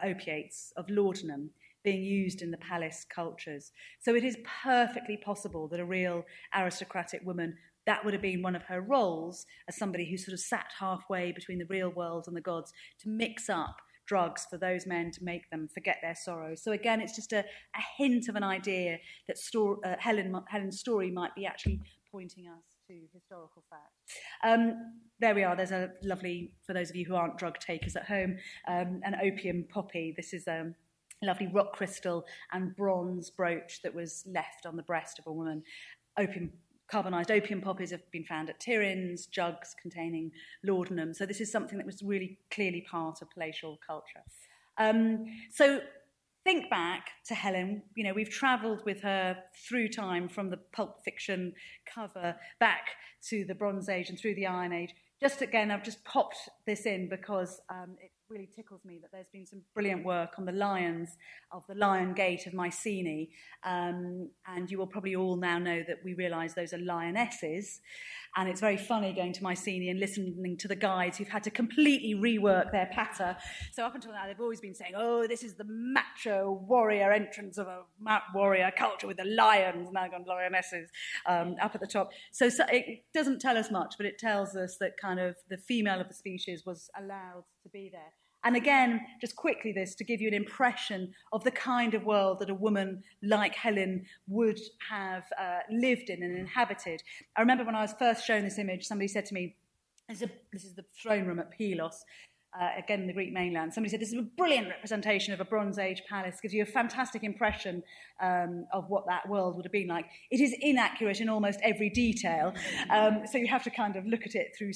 opiates, of laudanum, being used in the palace cultures. So it is perfectly possible that a real aristocratic woman, that would have been one of her roles as somebody who sort of sat halfway between the real world and the gods, to mix up drugs for those men to make them forget their sorrow. So again, it's just a hint of an idea that Helen's story might be actually pointing us to historical fact. There we are. There's a lovely, for those of you who aren't drug takers at home, an opium poppy. This is a lovely rock crystal and bronze brooch that was left on the breast of a woman. Carbonised opium poppies have been found at Tyrins, jugs containing laudanum. So this is something that was really clearly part of palatial culture. So think back to Helen. You know, we've travelled with her through time, from the Pulp Fiction cover back to the Bronze Age and through the Iron Age. Just again, I've just popped this in because it really tickles me that there's been some brilliant work on the lions of the Lion Gate of Mycenae, and you will probably all now know that we realise those are lionesses, and it's very funny going to Mycenae and listening to the guides who've had to completely rework their patter. So up until now they've always been saying, oh, this is the macho warrior entrance of a warrior culture with the lions, now gone lionesses up at the top. So it doesn't tell us much, but it tells us that kind of the female of the species was allowed to be there. And again, just quickly this, to give you an impression of the kind of world that a woman like Helen would have lived in and inhabited. I remember when I was first shown this image, somebody said to me, this is the throne room at Pylos, again in the Greek mainland. Somebody said, this is a brilliant representation of a Bronze Age palace, gives you a fantastic impression of what that world would have been like. It is inaccurate in almost every detail, so you have to kind of look at it through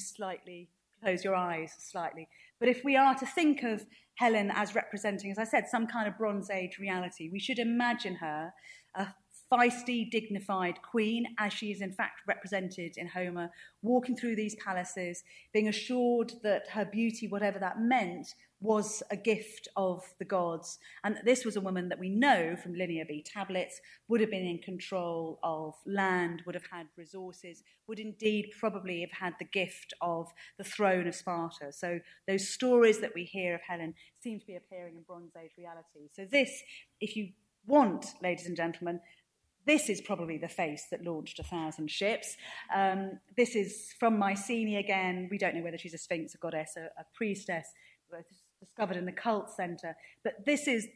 close your eyes slightly. But if we are to think of Helen as representing, as I said, some kind of Bronze Age reality, we should imagine her a feisty, dignified queen, as she is in fact represented in Homer, walking through these palaces, being assured that her beauty, whatever that meant, was a gift of the gods. And this was a woman that we know from Linear B tablets would have been in control of land, would have had resources, would indeed probably have had the gift of the throne of Sparta. So those stories that we hear of Helen seem to be appearing in Bronze Age reality. So this, if you want, ladies and gentlemen, this is probably the face that launched 1,000 ships. This is from Mycenae again. We don't know whether she's a sphinx, a goddess, a priestess, discovered in the cult centre. But this is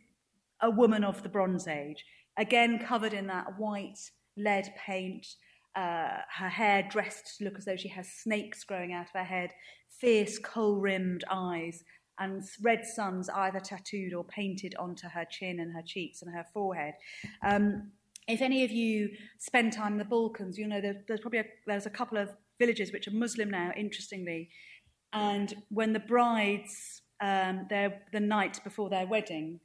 a woman of the Bronze Age, again covered in that white lead paint, her hair dressed to look as though she has snakes growing out of her head, fierce coal-rimmed eyes, and red suns either tattooed or painted onto her chin and her cheeks and her forehead. If any of you spend time in the Balkans, you'll know that there's a couple of villages which are Muslim now, interestingly, and when the brides, the night before their wedding,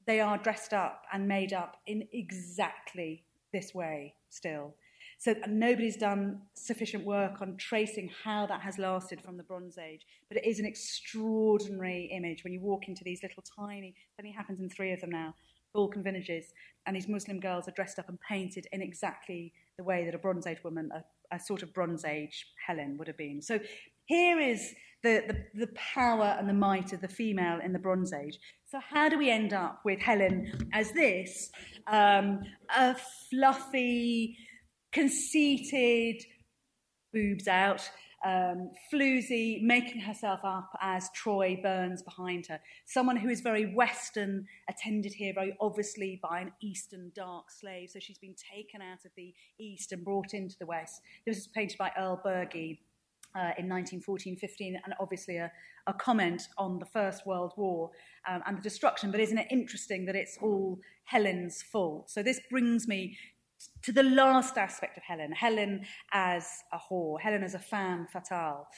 they are dressed up and made up in exactly this way still. So nobody's done sufficient work on tracing how that has lasted from the Bronze Age, but it is an extraordinary image when you walk into these little tiny, it only happens in 3 of them now, Balkan villages, and these Muslim girls are dressed up and painted in exactly the way that a Bronze Age woman, a sort of Bronze Age Helen would have been. So here is the power and the might of the female in the Bronze Age. So how do we end up with Helen as this, a fluffy, conceited, boobs out, floozy, making herself up as Troy burns behind her. Someone who is very Western, attended here very obviously by an Eastern dark slave. So she's been taken out of the East and brought into the West. This was painted by Earl Berge in 1914-15, and obviously a comment on the First World War and the destruction. But isn't it interesting that it's all Helen's fault? So this brings me to the last aspect of Helen, Helen as a whore, Helen as a femme fatale.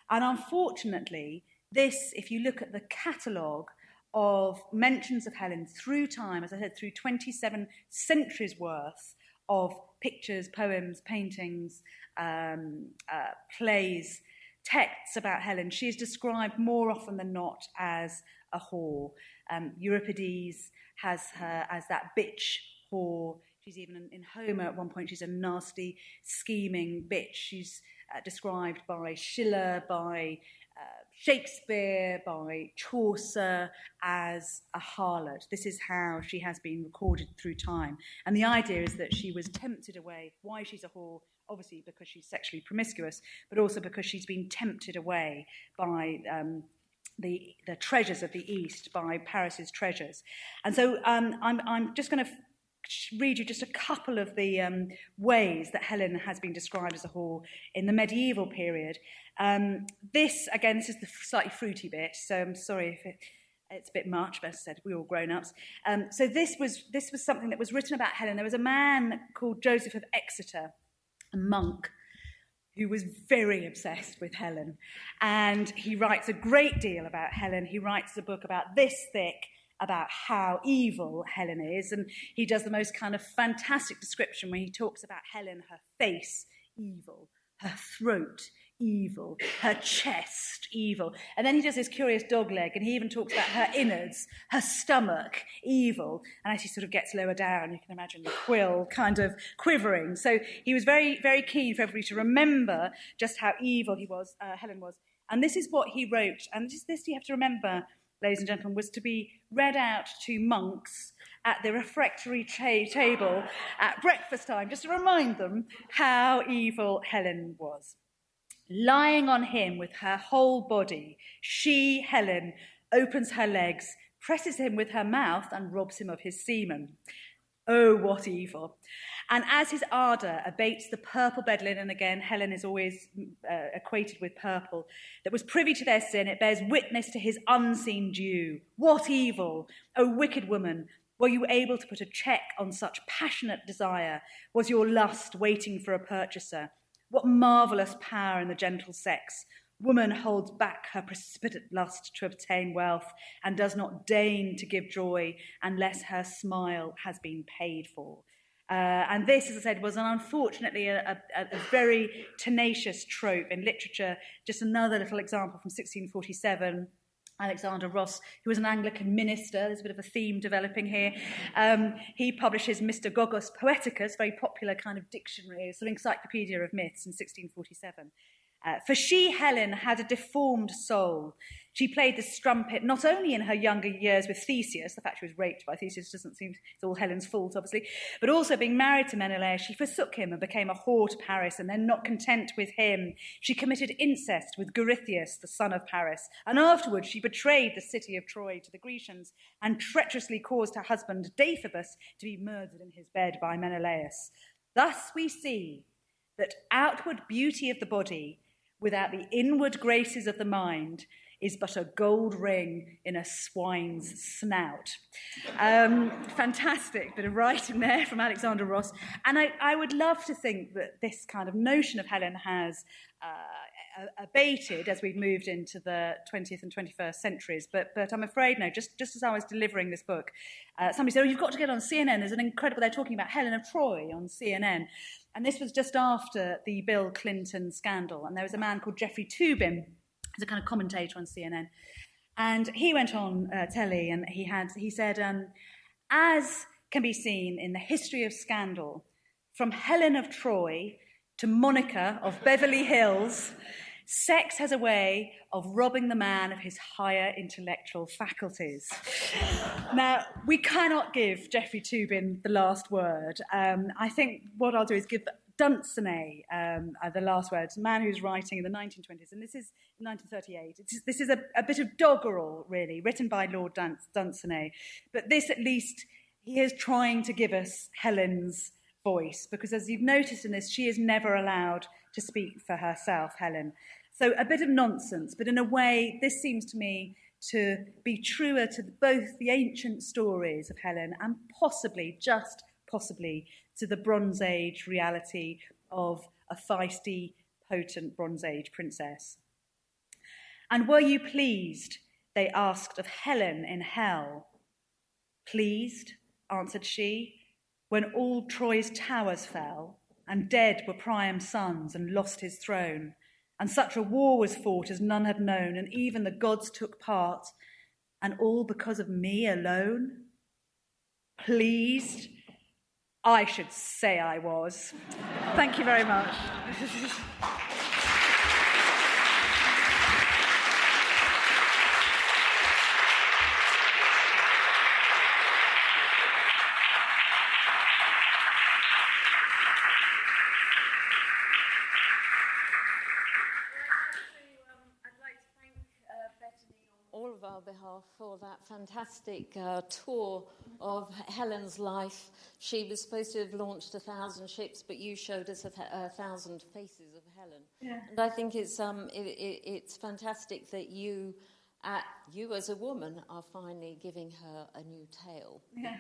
And unfortunately, this, if you look at the catalogue of mentions of Helen through time, as I said, through 27 centuries worth of pictures, poems, paintings, plays, texts about Helen, she is described more often than not as a whore. Euripides has her as that bitch whore. She's even in Homer at one point, she's a nasty, scheming bitch. She's described by Schiller, by Shakespeare, by Chaucer as a harlot. This is how she has been recorded through time. And the idea is that she was tempted away. Why she's a whore? Obviously because she's sexually promiscuous, but also because she's been tempted away by the treasures of the East, by Paris's treasures. And so I'm just going to read you just a couple of the ways that Helen has been described as a whore in the medieval period. This is the slightly fruity bit, so I'm sorry if it's a bit much, but as I said, we're all grown-ups. So this was something that was written about Helen. There was a man called Joseph of Exeter, a monk, who was very obsessed with Helen. And he writes a great deal about Helen. He writes a book about this thick, about how evil Helen is, and he does the most kind of fantastic description where he talks about Helen, her face, evil, her throat, evil, her chest, evil. And then he does this curious dog leg, and he even talks about her innards, her stomach, evil. And as he sort of gets lower down, you can imagine the quill kind of quivering. So he was very, very keen for everybody to remember just how evil Helen was. And this is what he wrote, and this you have to remember, ladies and gentlemen, was to be read out to monks at the refectory table at breakfast time, just to remind them how evil Helen was. Lying on him with her whole body, she, Helen, opens her legs, presses him with her mouth, and robs him of his semen. Oh, what evil. And as his ardour abates the purple bed linen, again, Helen is always equated with purple, that was privy to their sin, it bears witness to his unseen due. What evil, O wicked woman, were you able to put a check on such passionate desire? Was your lust waiting for a purchaser? What marvellous power in the gentle sex! Woman holds back her precipitate lust to obtain wealth and does not deign to give joy unless her smile has been paid for. And this, as I said, was unfortunately a very tenacious trope in literature. Just another little example from 1647. Alexander Ross, who was an Anglican minister, there's a bit of a theme developing here. He publishes Mr. Gogos Poeticus, very popular kind of dictionary, sort of encyclopedia of myths in 1647. For she, Helen, had a deformed soul. She played the strumpet not only in her younger years with Theseus, the fact she was raped by Theseus doesn't seem, it's all Helen's fault, obviously, but also being married to Menelaus, she forsook him and became a whore to Paris, and then not content with him, she committed incest with Eurystheus, the son of Paris, and afterwards she betrayed the city of Troy to the Grecians and treacherously caused her husband Deiphobus to be murdered in his bed by Menelaus. Thus we see that outward beauty of the body without the inward graces of the mind is but a gold ring in a swine's snout. Fantastic bit of writing there from Alexander Ross. And I would love to think that this kind of notion of Helen has abated as we've moved into the 20th and 21st centuries. But I'm afraid, no, just as I was delivering this book, somebody said, oh, you've got to get on CNN. There's an incredible, they're talking about Helen of Troy on CNN. And this was just after the Bill Clinton scandal. And there was a man called Jeffrey Toobin, who's a kind of commentator on CNN. And he went on telly and he said, as can be seen in the history of scandal, from Helen of Troy to Monica of Beverly Hills, sex has a way of robbing the man of his higher intellectual faculties. Now, we cannot give Jeffrey Toobin the last word. I think what I'll do is give Dunsany, the last words, a man who's writing in the 1920s, and this is 1938. This is a bit of doggerel, really, written by Lord Dunsany. But this, at least, he is trying to give us Helen's voice, because as you've noticed in this, she is never allowed to speak for herself, Helen. So a bit of nonsense, but in a way, this seems to me to be truer to both the ancient stories of Helen and possibly, just possibly, to the Bronze Age reality of a feisty, potent Bronze Age princess. And were you pleased, they asked of Helen in hell. Pleased, answered she, when all Troy's towers fell, and dead were Priam's sons and lost his throne, and such a war was fought as none had known, and even the gods took part, and all because of me alone? Pleased? I should say I was. Thank you very much. All of our behalf for that fantastic tour of Helen's life. She was supposed to have launched 1,000 ships, but you showed us 1,000 faces of Helen. Yeah. And I think it's fantastic that you as a woman are finally giving her a new tale. Yeah.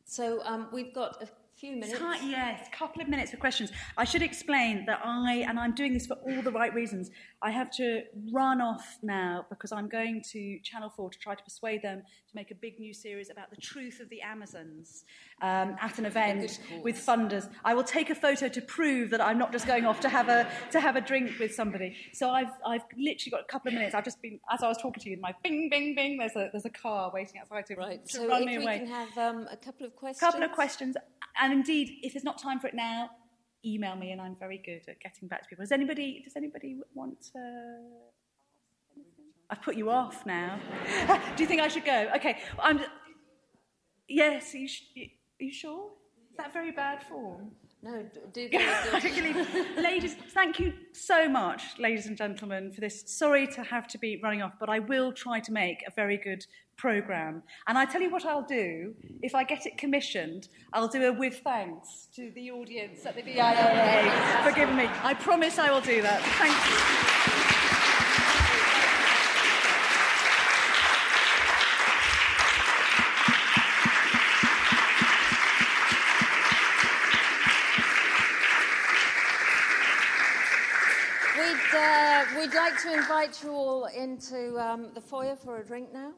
So we've got a few minutes. Yes, a couple of minutes for questions. I should explain that I'm doing this for all the right reasons. I have to run off now because I'm going to Channel 4 to try to persuade them to make a big new series about the truth of the Amazons at an event with funders. I will take a photo to prove that I'm not just going off to have a drink with somebody. So I've literally got a couple of minutes. I've just been, as I was talking to you, my bing, bing, bing, there's a car waiting outside to run me away. So if we can have a couple of questions. Couple of questions. And indeed, if there's not time for it now, email me, and I'm very good at getting back to people. Does anybody want to ask anything? I've put you off now. Do you think I should go? Okay. Yes. Are you sure? Is that very bad form? No, do Ladies, thank you so much, ladies and gentlemen, for this. Sorry to have to be running off, but I will try to make a very good programme. And I tell you what I'll do, if I get it commissioned, I'll do a with thanks to the audience at the BIAA for giving me. I promise I will do that. Thank you. We'd like to invite you all into the foyer for a drink now.